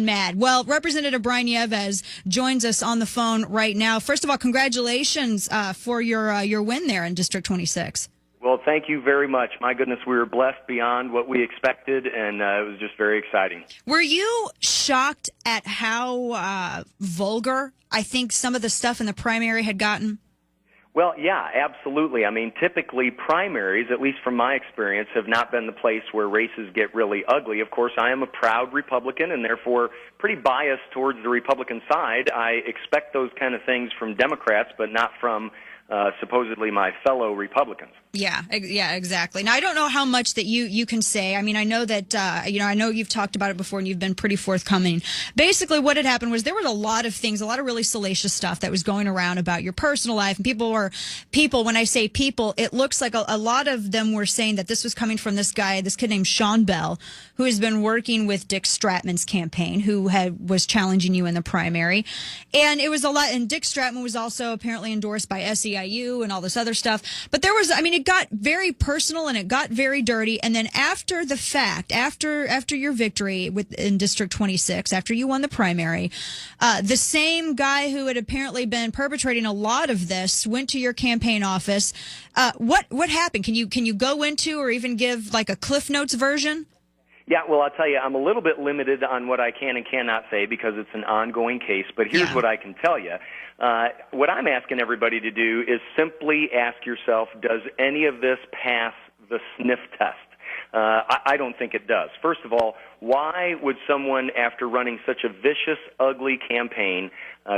Mad. Well, Representative Brian Nieves joins us on the phone right now. First of all, congratulations for your win there in District 26. Well, thank you very much. My goodness, we were blessed beyond what we expected, and it was just very exciting. Were you shocked at how vulgar I think some of the stuff in the primary had gotten? Well, yeah, absolutely. I mean, typically primaries, at least from my experience, have not been the place where races get really ugly. Of course, I am a proud Republican and therefore pretty biased towards the Republican side. I expect those kind of things from Democrats, but not from supposedly my fellow Republicans. Yeah, exactly. Now, I don't know how much that you can say. I mean, I know that, I know you've talked about it before and you've been pretty forthcoming. Basically, what had happened was there was a lot of things, a lot of really salacious stuff that was going around about your personal life. And people, when I say people, it looks like a lot of them were saying that this was coming from this kid named Sean Bell, who has been working with Dick Stratman's campaign, who was challenging you in the primary. And it was a lot, and Dick Stratman was also apparently endorsed by SEIU and all this other stuff. But it got very personal and it got very dirty. And then after the fact, after your victory in District 26, after you won the primary, the same guy who had apparently been perpetrating a lot of this went to your campaign office. What happened? Can you go into or even give like a Cliff Notes version? Yeah, well, I'll tell you, I'm a little bit limited on what I can and cannot say because it's an ongoing case, but here's what I can tell you. What I'm asking everybody to do is simply ask yourself, does any of this pass the sniff test? I don't think it does. First of all, why would someone, after running such a vicious, ugly campaign,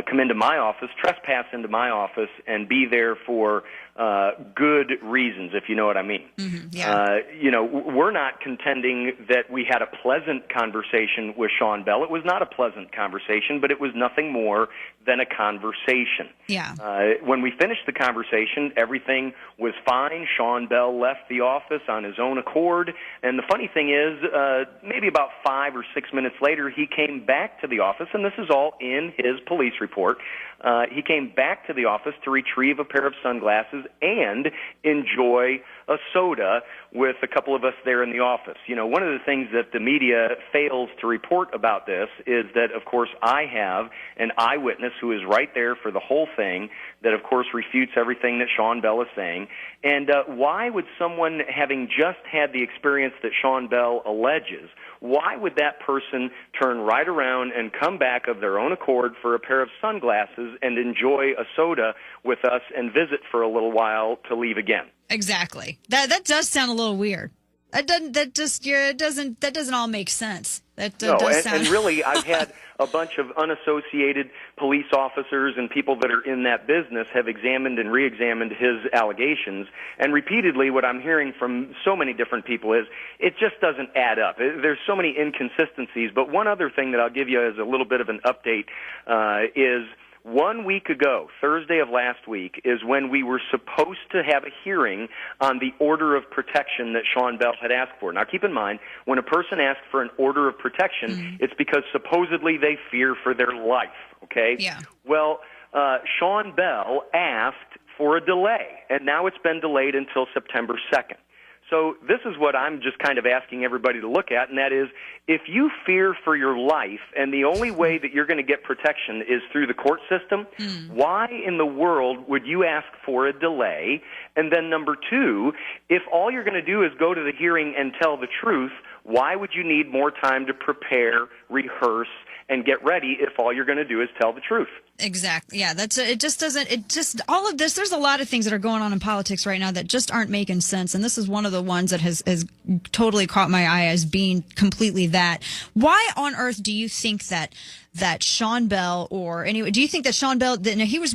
come into my office, trespass into my office, and be there for good reasons, if you know what I mean? Mm-hmm, yeah. We're not contending that we had a pleasant conversation with Sean Bell. It was not a pleasant conversation, but it was nothing more than a conversation. Yeah. When we finished the conversation, everything was fine. Sean Bell left the office on his own accord. And the funny thing is, maybe about 5 or 6 minutes later, he came back to the office, and this is all in his police report. He came back to the office to retrieve a pair of sunglasses and enjoy a soda with a couple of us there in the office. One of the things that the media fails to report about this is that, of course, I have an eyewitness who is right there for the whole thing that, of course, refutes everything that Sean Bell is saying. And why would someone, having just had the experience that Sean Bell alleges, why would that person turn right around and come back of their own accord for a pair of sunglasses and enjoy a soda with us and visit for a little while to leave again? Exactly. That does sound a little weird. That doesn't all make sense. And really, I've had a bunch of unassociated police officers and people that are in that business have examined and re-examined his allegations. And repeatedly, what I'm hearing from so many different people is it just doesn't add up. There's so many inconsistencies. But one other thing that I'll give you as a little bit of an update is 1 week ago, Thursday of last week, is when we were supposed to have a hearing on the order of protection that Sean Bell had asked for. Now, keep in mind, when a person asks for an order of protection, it's because supposedly they fear for their life, okay? Yeah. Well, Sean Bell asked for a delay, and now it's been delayed until September 2nd. So this is what I'm just kind of asking everybody to look at, and that is, if you fear for your life and the only way that you're going to get protection is through the court system, why in the world would you ask for a delay? And then number two, if all you're going to do is go to the hearing and tell the truth, why would you need more time to prepare, rehearse, and get ready if all you're going to do is tell the truth? Exactly. Yeah, all of this, there's a lot of things that are going on in politics right now that just aren't making sense. And this is one of the ones that has totally caught my eye as being completely that. Why on earth do you think that Sean Bell do you think that Sean Bell,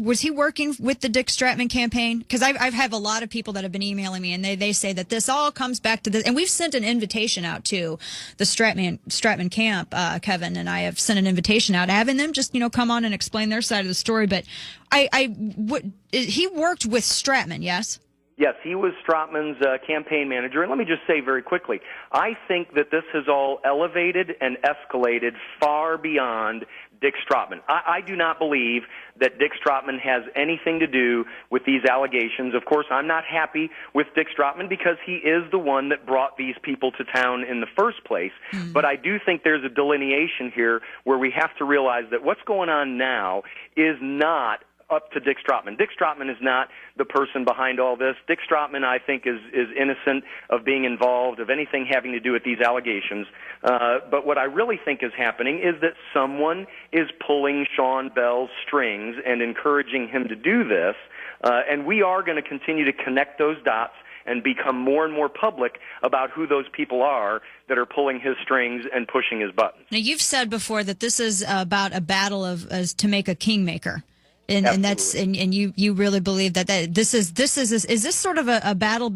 was he working with the Dick Stratman campaign? Because I've have a lot of people that have been emailing me and they say that this all comes back to this. And we've sent an invitation out to the Stratman camp. Kevin and I have sent an invitation out having them just, come on and explain their side of the story. But he worked with Stratman, yes? Yes, he was Strotman's campaign manager. And let me just say very quickly, I think that this has all elevated and escalated far beyond Dick Strotman. I do not believe that Dick Strotman has anything to do with these allegations. Of course, I'm not happy with Dick Strotman because he is the one that brought these people to town in the first place. Mm-hmm. But I do think there's a delineation here where we have to realize that what's going on now is not up to Dick Strotman. Dick Strotman is not the person behind all this. Dick Strotman, I think, is innocent of being involved, of anything having to do with these allegations. But what I really think is happening is that someone is pulling Sean Bell's strings and encouraging him to do this, and we are going to continue to connect those dots and become more and more public about who those people are that are pulling his strings and pushing his buttons. Now, you've said before that this is about a battle as to make a kingmaker. And that's you really believe that this is this sort of a battle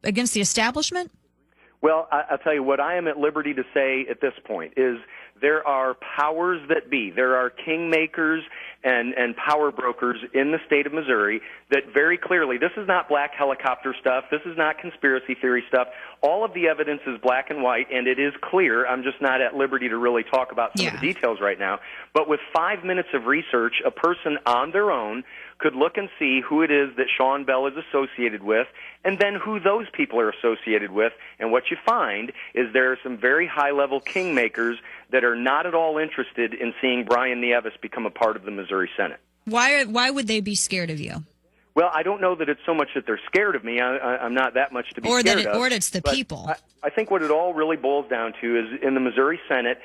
against the establishment? Well, I'll tell you what I am at liberty to say at this point is there are powers that be. There are kingmakers and power brokers in the state of Missouri that very clearly, this is not black helicopter stuff. This is not conspiracy theory stuff. All of the evidence is black and white, and it is clear. I'm just not at liberty to really talk about some of the details right now. But with 5 minutes of research, a person on their own could look and see who it is that Sean Bell is associated with, and then who those people are associated with. And what you find is there are some very high-level kingmakers that are not at all interested in seeing Brian Nieves become a part of the Missouri Senate. Why would they be scared of you? Well, I don't know that it's so much that they're scared of me. I'm not that much to be scared of. Or it's the people. I think what it all really boils down to is in the Missouri Senate,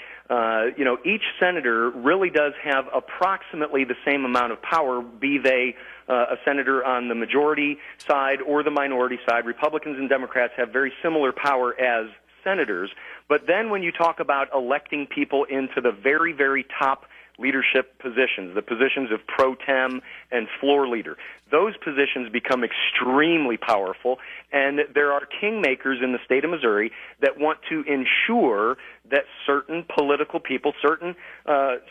each senator really does have approximately the same amount of power, be they a senator on the majority side or the minority side. Republicans and Democrats have very similar power as senators. But then when you talk about electing people into the very, very top leadership positions, the positions of pro tem and floor leader, those positions become extremely powerful, and there are kingmakers in the state of Missouri that want to ensure that certain political people, certain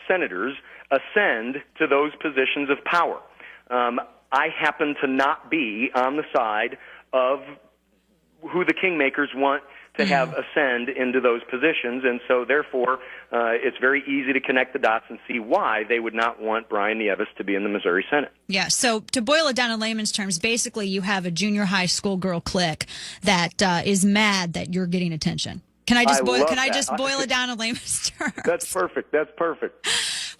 senators, ascend to those positions of power. I happen to not be on the side of who the kingmakers want to have ascend into those positions, and so therefore it's very easy to connect the dots and see why they would not want Brian Nieves to be in the Missouri Senate. Yeah, so to boil it down in layman's terms, basically you have a junior high school girl clique that is mad that you're getting attention. Can I just boil it down in layman's terms? That's perfect. That's perfect.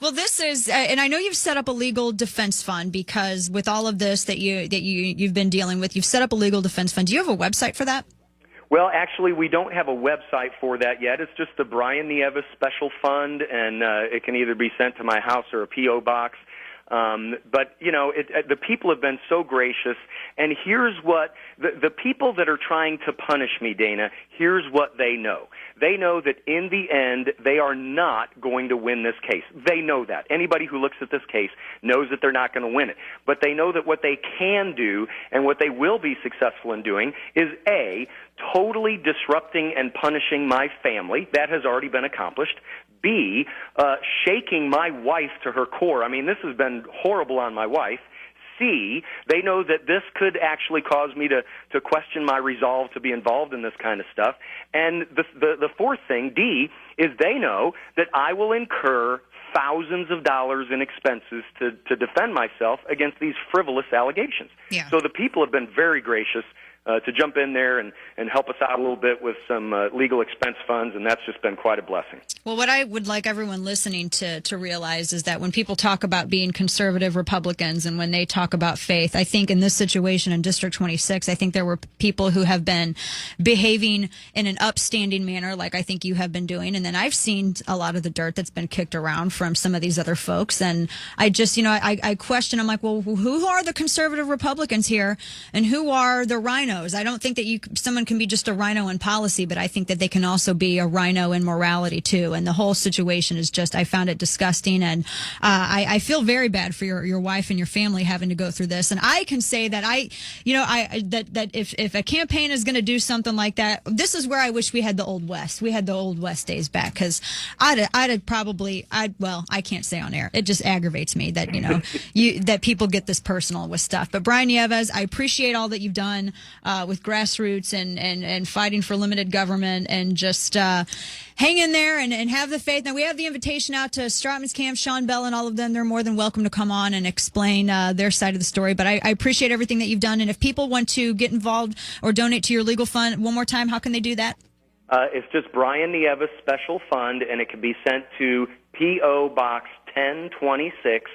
Well, this is, and I know you've set up a legal defense fund because with all of this that you've been dealing with, you've set up a legal defense fund. Do you have a website for that? Well, actually, we don't have a website for that yet. It's just the Brian Nieves Special Fund, and it can either be sent to my house or a P.O. box. But, the people have been so gracious, and here's what the people that are trying to punish me, Dana, here's what they know. They know that in the end, they are not going to win this case. They know that. Anybody who looks at this case knows that they're not going to win it. But they know that what they can do and what they will be successful in doing is, A, totally disrupting and punishing my family. That has already been accomplished. B, shaking my wife to her core. I mean, this has been horrible on my wife. C, they know that this could actually cause me to question my resolve to be involved in this kind of stuff. And the fourth thing, D, is they know that I will incur thousands of dollars in expenses to defend myself against these frivolous allegations. Yeah. So the people have been very gracious to jump in there and help us out a little bit with some legal expense funds, and that's just been quite a blessing. Well, what I would like everyone listening to realize is that when people talk about being conservative Republicans and when they talk about faith, I think in this situation in District 26, I think there were people who have been behaving in an upstanding manner like I think you have been doing, and then I've seen a lot of the dirt that's been kicked around from some of these other folks, and I just, I question, I'm like, well, who are the conservative Republicans here, and who are the rhinos rhinos. I don't think that someone can be just a rhino in policy, but I think that they can also be a rhino in morality too. And the whole situation is just, I found it disgusting. And I feel very bad for your wife and your family having to go through this. And I can say that that if a campaign is going to do something like that, this is where I wish we had the Old West. We had the Old West days back, because well, I can't say on air. It just aggravates me that, that people get this personal with stuff. But Brian Nieves, I appreciate all that you've done with grassroots and fighting for limited government, and just hang in there and have the faith. Now, we have the invitation out to Stratman's camp, Sean Bell and all of them. They're more than welcome to come on and explain their side of the story. But I appreciate everything that you've done. And if people want to get involved or donate to your legal fund, one more time, how can they do that? It's just Brian Nieves Special Fund, and it can be sent to P.O. Box 1026,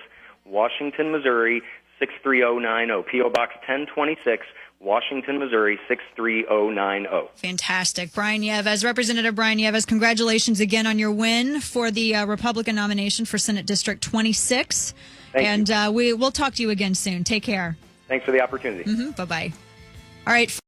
Washington, Missouri, 63090. P.O. Box 1026, Washington, Missouri, 63090. Fantastic. Brian Nieves, Representative Brian Nieves, congratulations again on your win for the Republican nomination for Senate District 26. Thank you. And we'll talk to you again soon. Take care. Thanks for the opportunity. Bye-bye. All right.